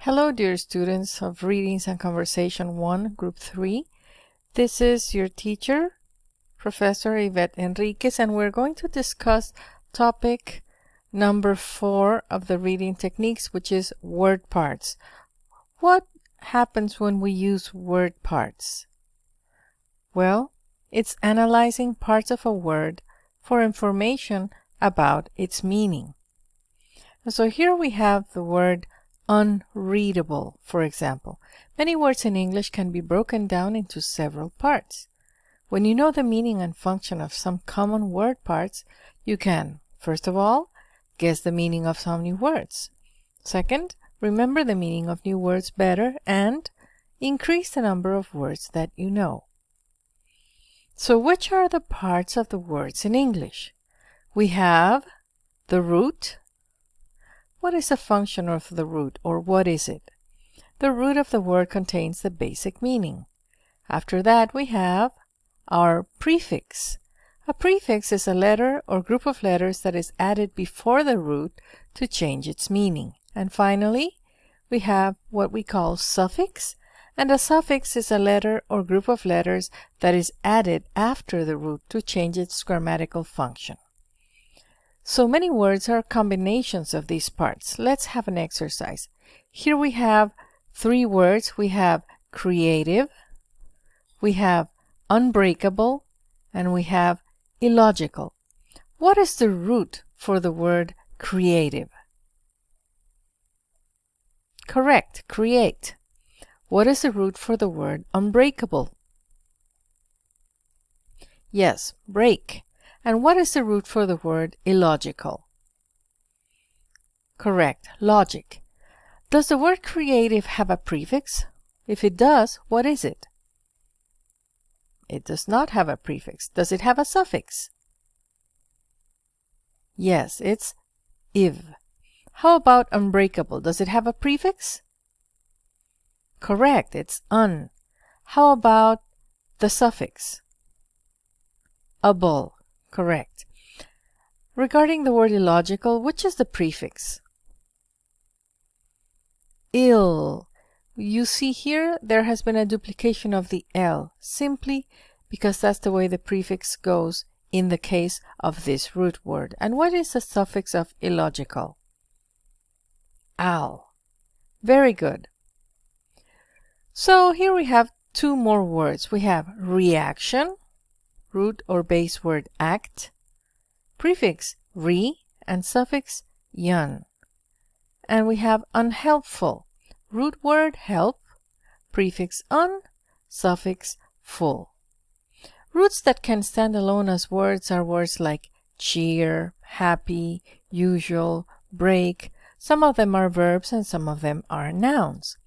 Hello, dear students of Readings and Conversation 1, Group 3. This is your teacher, Professor Ivette Henríquez, and we're going to discuss topic number 4 of the reading techniques, which is word parts. What happens when we use word parts? Well, it's analyzing parts of a word for information about its meaning. And so here we have the word unreadable, for example. Many words in English can be broken down into several parts. When you know the meaning and function of some common word parts, you can, first of all, guess the meaning of some new words. Second, remember the meaning of new words better and increase the number of words that you know. So which are the parts of the words in English? We have the root. What is the function of the root, or what is it? The root of the word contains the basic meaning. After that, we have our prefix. A prefix is a letter or group of letters that is added before the root to change its meaning. And finally, we have what we call suffix, and a suffix is a letter or group of letters that is added after the root to change its grammatical function. So many words are combinations of these parts. Let's have an exercise. Here we have 3 words. We have creative, we have unbreakable, and we have illogical. What is the root for the word creative? Correct, create. What is the root for the word unbreakable? Yes, break. And what is the root for the word illogical? Correct, logic. Does the word creative have a prefix? If it does, what is it? It does not have a prefix. Does it have a suffix? Yes, it's iv. How about unbreakable? Does it have a prefix? Correct, it's un. How about the suffix? Able. Correct. Regarding the word illogical, which is the prefix? Ill. You see here, there has been a duplication of the L, simply because that's the way the prefix goes in the case of this root word. And what is the suffix of illogical? Al. Very good. So here we have 2 more words. We have reaction, root or base word act, prefix re, and suffix yun. And we have unhelpful, root word help, prefix un, suffix full. Roots that can stand alone as words are words like cheer, happy, usual, break. Some of them are verbs and some of them are nouns.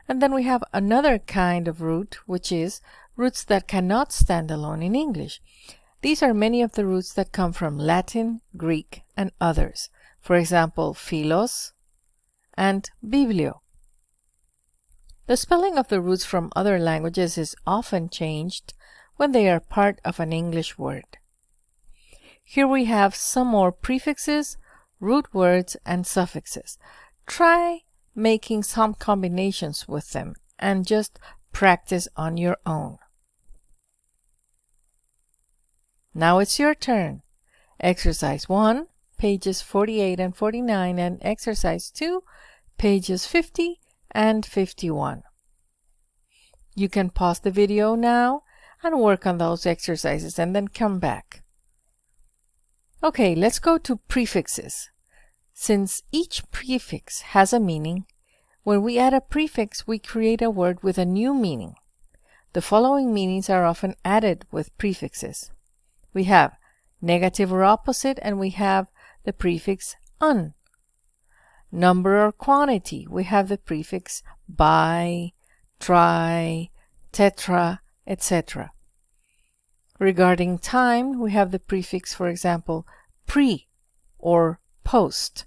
And then we have another kind of root, which is roots that cannot stand alone in English. These are many of the roots that come from Latin, Greek, and others. For example, philos and biblio. The spelling of the roots from other languages is often changed when they are part of an English word. Here we have some more prefixes, root words, and suffixes. Try making some combinations with them and just practice on your own. Now it's your turn. Exercise 1, pages 48 and 49, and exercise 2, pages 50 and 51. You can pause the video now and work on those exercises and then come back. Okay, let's go to prefixes. Since each prefix has a meaning, when we add a prefix, we create a word with a new meaning. The following meanings are often added with prefixes. We have negative or opposite, and we have the prefix un. Number or quantity, we have the prefix bi, tri, tetra, etc. Regarding time, we have the prefix, for example, pre or post.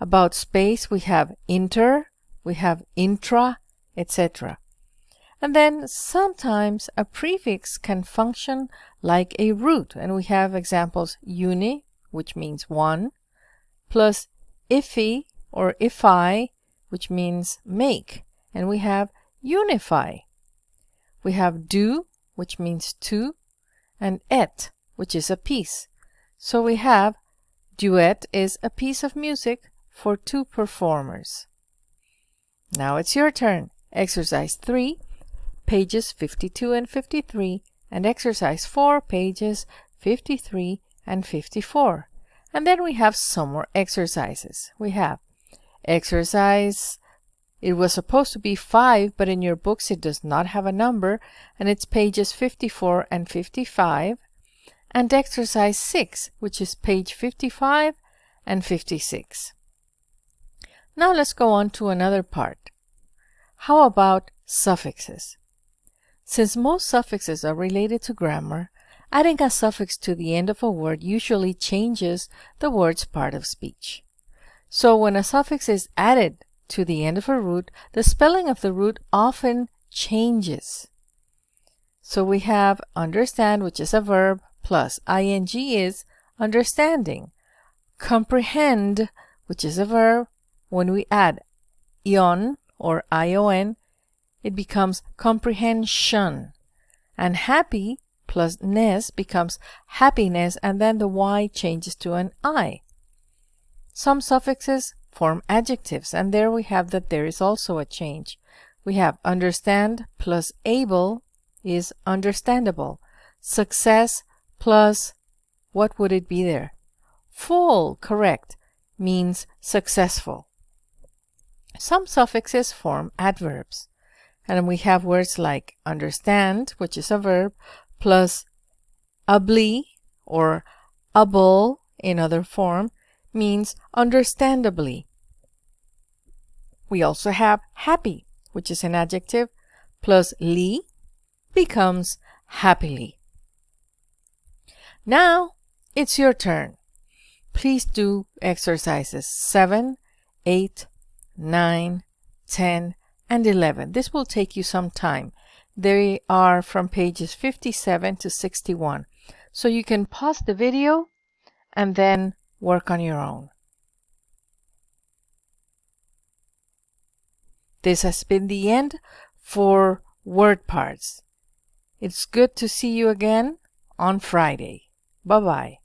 About space, we have inter, we have intra, etc. And then sometimes a prefix can function like a root, and we have examples uni, which means one, plus ifi or ifi, which means make, and we have unify. We have do, which means two, and et, which is a piece. So we have duet is a piece of music for two performers. Now it's your turn. Exercise 3, pages 52 and 53, and exercise 4, pages 53 and 54. And then we have some more exercises. We have exercise, it was supposed to be 5, but in your books it does not have a number, and it's pages 54 and 55. And exercise 6, which is page 55 and 56. Now let's go on to another part. How about suffixes? Since most suffixes are related to grammar, adding a suffix to the end of a word usually changes the word's part of speech. So when a suffix is added to the end of a root, the spelling of the root often changes. So we have understand, which is a verb, plus ing is understanding. Comprehend, which is a verb, when we add ion or ion, it becomes comprehension. And happy plus ness becomes happiness, and then the y changes to an I. Some suffixes form adjectives, and there we have that there is also a change. We have understand plus able is understandable. Success plus, what would it be there? Full, correct, means successful. Some suffixes form adverbs, and we have words like understand, which is a verb, plus ably or able in other form means understandably. We also have happy, which is an adjective, plus ly becomes happily. Now it's your turn. Please do exercises 7, 8, 9, 10, and 11. This will take you some time. They are from pages 57 to 61. So you can pause the video and then work on your own. This has been the end for word parts. It's good to see you again on Friday. Bye-bye.